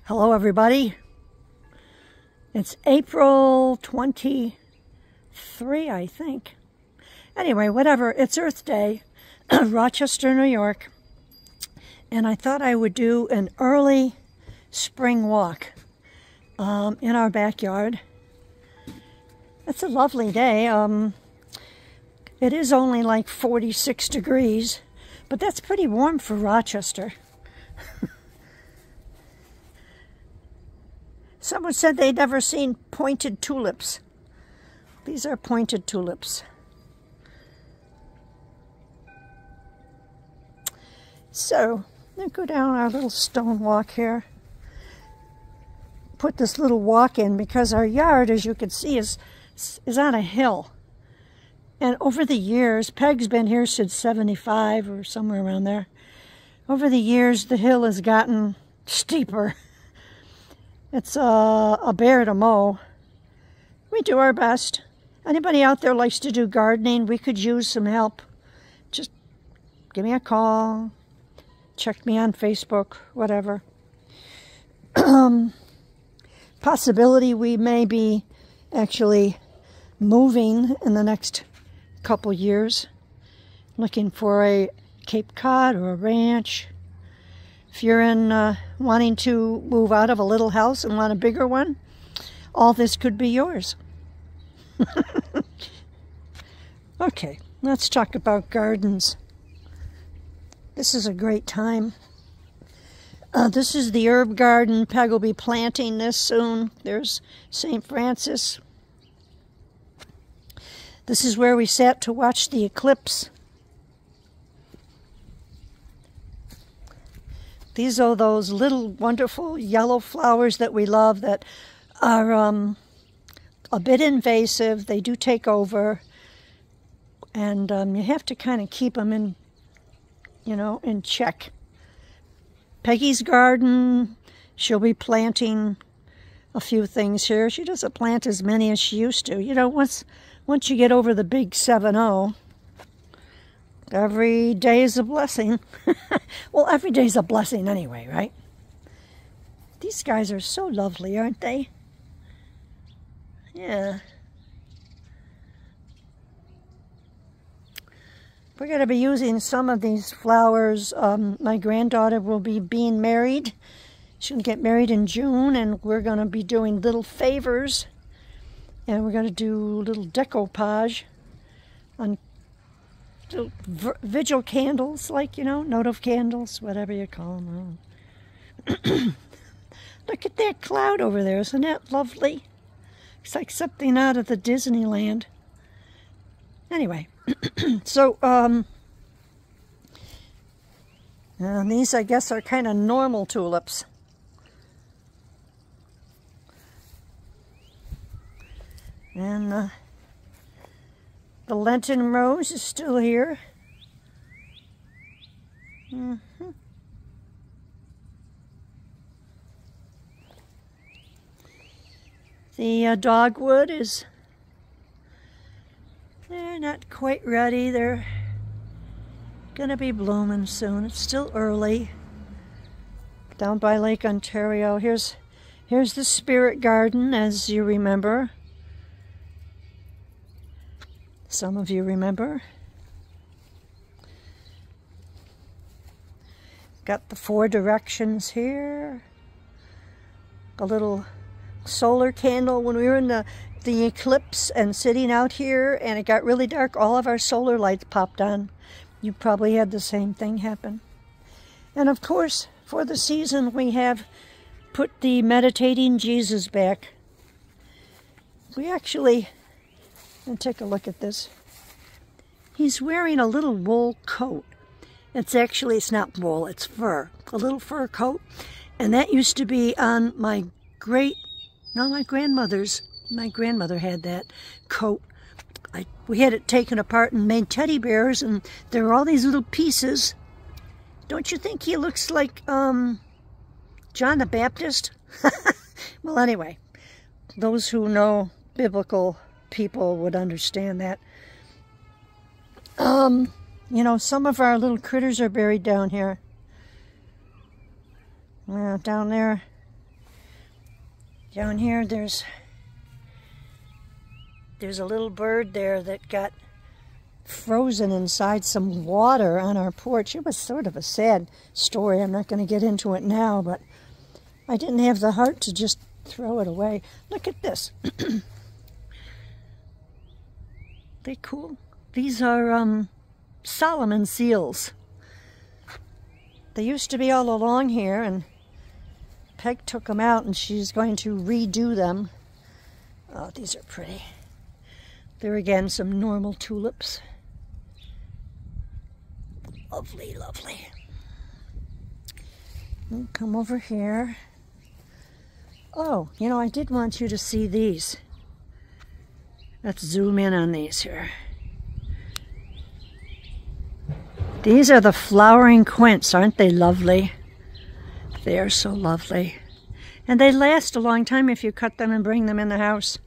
Hello everybody. It's April 23, I think. Anyway, whatever, it's Earth Day, Rochester, New York. And I thought I would do an early spring walk in our backyard. It's a lovely day. It is only like 46 degrees, but that's pretty warm for Rochester. Someone said they'd never seen pointed tulips. These are pointed tulips. So, let's go down our little stone walk here. Put this little walk in because our yard, as you can see, is on a hill. And over the years, Peg's been here since 75 or somewhere around there. Over the years, the hill has gotten steeper. It's a bear to mow. We do our best. Anybody out there likes to do gardening, we could use some help. Just give me a call. Check me on Facebook, whatever. Possibility we may be actually moving in the next couple years. Looking for a Cape Cod or a ranch. If you're in wanting to move out of a little house and want a bigger one, all this could be yours. Okay, let's talk about gardens. This is a great time. This is the herb garden. Peg will be planting this soon. There's St. Francis. This is where we sat to watch the eclipse. These are those little wonderful yellow flowers that we love that are a bit invasive. They do take over. And you have to kind of keep them in, in check. Peggy's garden, she'll be planting a few things here. She doesn't plant as many as she used to. Once you get over the big 7-0, every day is a blessing. Well, every day's a blessing anyway, right? These guys are so lovely, aren't they? Yeah. We're going to be using some of these flowers. My granddaughter will be being married. She'll get married in June, and we're going to be doing little favors. And we're going to do little decoupage on little vigil candles, like, note of candles, whatever you call them. Look at that cloud over there. Isn't that lovely? It's like something out of the Disneyland. Anyway, so these, I guess, are kind of normal tulips. And the Lenten rose is still here. The dogwood is, they're not quite ready. They're gonna be blooming soon. It's still early. Down by Lake Ontario. Here's the spirit garden, as you remember. Some of you remember. Got the 4 directions here. A little solar candle. When we were in the eclipse and sitting out here and it got really dark, all of our solar lights popped on. You probably had the same thing happen. And of course, for the season, we have put the meditating Jesus back. We actually, and take a look at this. He's wearing a little wool coat. It's not wool, it's fur. A little fur coat. And that used to be on my grandmother's. My grandmother had that coat. We had it taken apart and made teddy bears, and there are all these little pieces. Don't you think he looks like John the Baptist? Well, anyway, those who know biblical people would understand that. Some of our little critters are buried down here. Down there. Down here there's a little bird there that got frozen inside some water on our porch. It was sort of a sad story. I'm not going to get into it now, but I didn't have the heart to just throw it away. Look at this. They cool. These are Solomon seals. They used to be all along here, and Peg took them out, and she's going to redo them. Oh, these are pretty. There again, some normal tulips. Lovely, lovely. We'll come over here. Oh, you know, I did want you to see these. Let's zoom in on these here. These are the flowering quince. Aren't they lovely? They are so lovely. And they last a long time if you cut them and bring them in the house.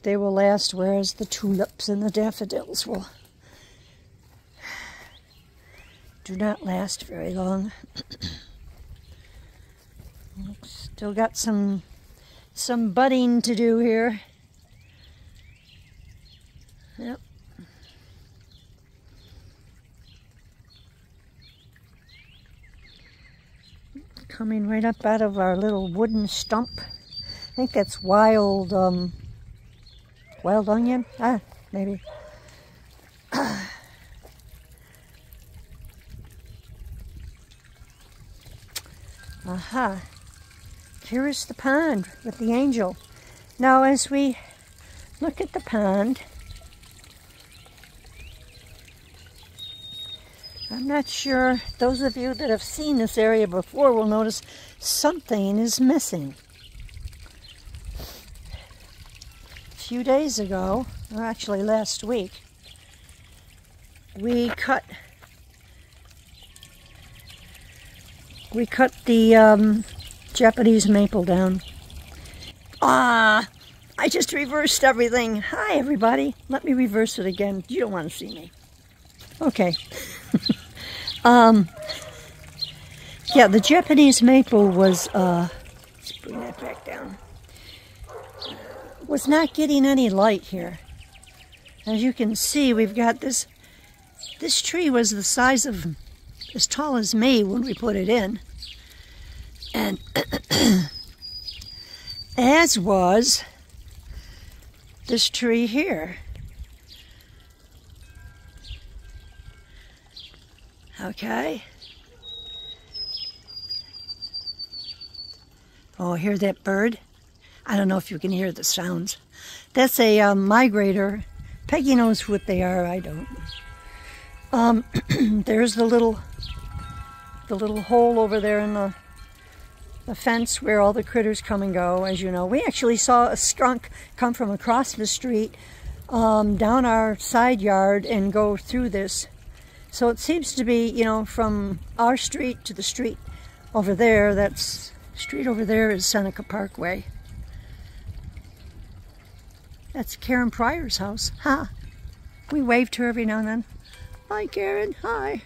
They will last, whereas the tulips and the daffodils do not last very long. Still got some budding to do here. Yep. Coming right up out of our little wooden stump. I think that's wild onion? Maybe. Aha. Here is the pond with the angel. Now as we look at the pond, I'm not sure, those of you that have seen this area before will notice something is missing. A few days ago, or actually last week, we cut the Japanese maple down. I just reversed everything. Hi everybody. Let me reverse it again. You don't want to see me. Okay. Yeah, the Japanese maple was, let's bring that back down, was not getting any light here. As you can see, we've got this tree was the size of, as tall as me when we put it in. And as was this tree here. Okay. Oh, hear that bird? I don't know if you can hear the sounds. That's a migrator. Peggy knows what they are. I don't. There's the little hole over there in the fence where all the critters come and go. As you know, we actually saw a skunk come from across the street down our side yard and go through this. So it seems to be, you know, from our street to the street over there. That's street over there is Seneca Parkway. That's Karen Pryor's house. Ha! We wave to her every now and then. Hi, Karen. Hi.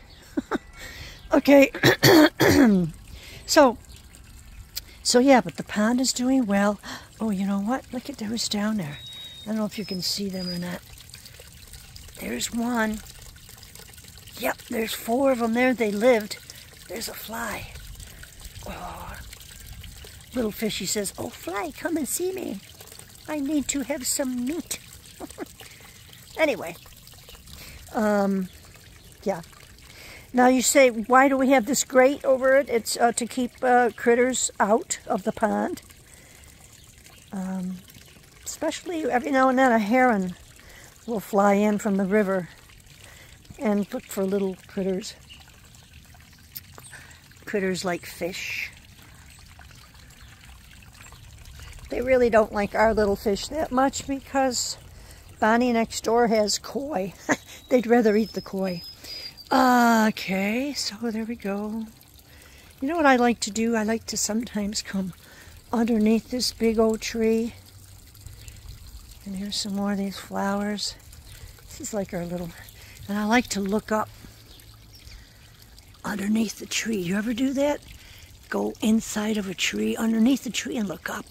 Okay. So yeah, but the pond is doing well. Oh, you know what? Look at who's down there. I don't know if you can see them or not. There's one. Yep, there's 4 of them there. They lived. There's a fly. Oh. Little fishy says, "Oh, fly, come and see me. I need to have some meat." Anyway. Yeah. Now you say, why do we have this grate over it? It's to keep critters out of the pond. Especially every now and then a heron will fly in from the river and look for little critters. Critters like fish. They really don't like our little fish that much because Bonnie next door has koi. They'd rather eat the koi. Okay, so there we go. You know what I like to do? I like to sometimes come underneath this big old tree. And here's some more of these flowers. This is like our little... And I like to look up underneath the tree. You ever do that? Go inside of a tree, underneath the tree, and look up.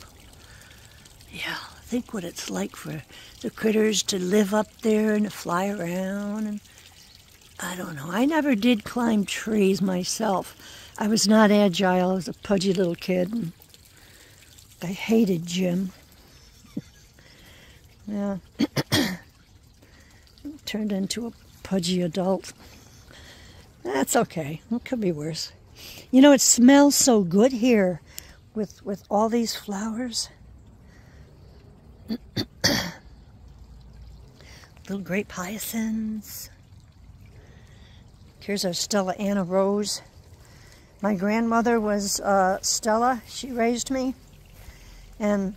Yeah, think what it's like for the critters to live up there and to fly around. And I don't know. I never did climb trees myself. I was not agile. I was a pudgy little kid. And I hated Jim. Yeah. Turned into a pudgy adult. That's okay. It could be worse. You know, it smells so good here with all these flowers. Little grape hyacinths. Here's our Stella Anna Rose. My grandmother was Stella. She raised me. And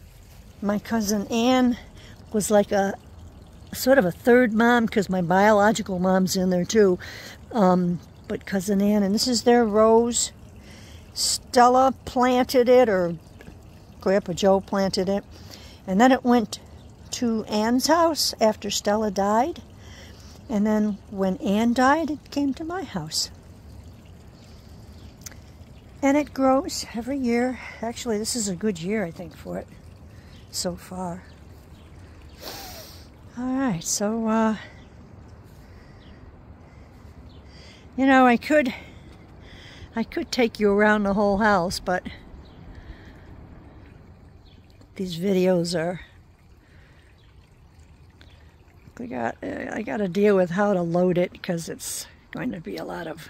my cousin Ann was like a sort of a third mom, because my biological mom's in there too. But cousin Ann, and this is their rose. Stella planted it, or Grandpa Joe planted it. And then it went to Ann's house after Stella died. And then when Ann died, it came to my house. And it grows every year. Actually, this is a good year, I think, for it so far. All right, so, you know, I could take you around the whole house, but these videos are, I got to deal with how to load it, because it's going to be a lot of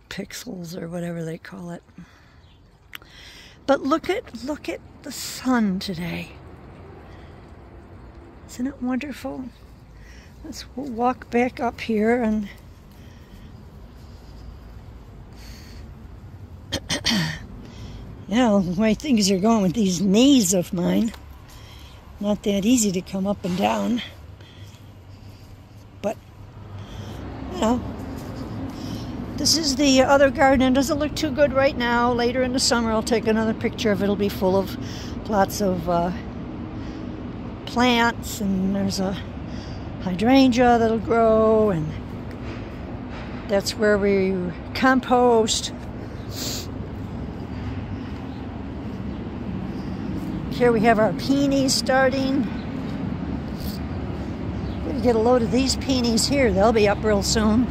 pixels or whatever they call it. But look at the sun today. Isn't it wonderful? Let's walk back up here and you know, the way things are going with these knees of mine, not that easy to come up and down. But, you know, this is the other garden. It doesn't look too good right now. Later in the summer I'll take another picture of it. It'll be full of lots of plants, and there's a hydrangea that'll grow, and that's where we compost. Here we have our peonies starting. We're gonna get a load of these peonies here. They'll be up real soon.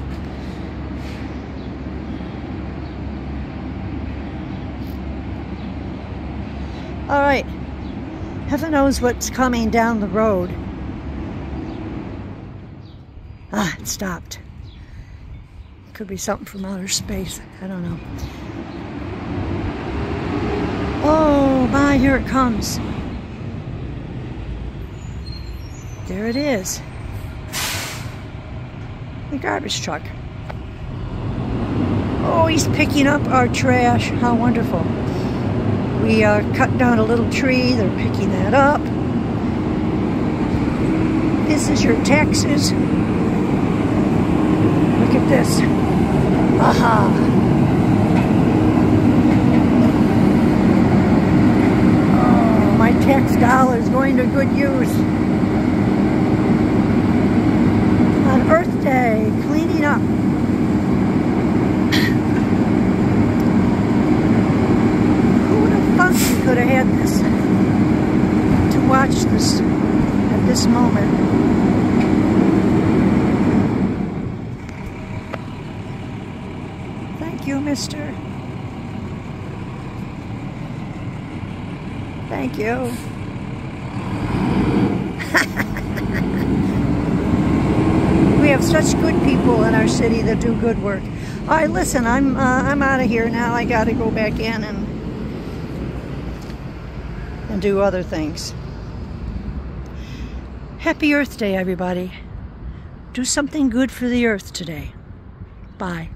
All right, heaven knows what's coming down the road. Ah, it stopped. Could be something from outer space. I don't know. Oh my, here it comes. There it is. The garbage truck. Oh, he's picking up our trash. How wonderful. We cut down a little tree. They're picking that up. This is your taxes. Look at this. Aha. Oh, my tax dollars going to good use. On Earth Day, cleaning up. We could have had this to watch this at this moment. Thank you, mister. Thank you. We have such good people in our city that do good work. All right, listen, I'm out of here now. I got to go back in and do other things. Happy Earth Day, everybody. Do something good for the earth today. Bye.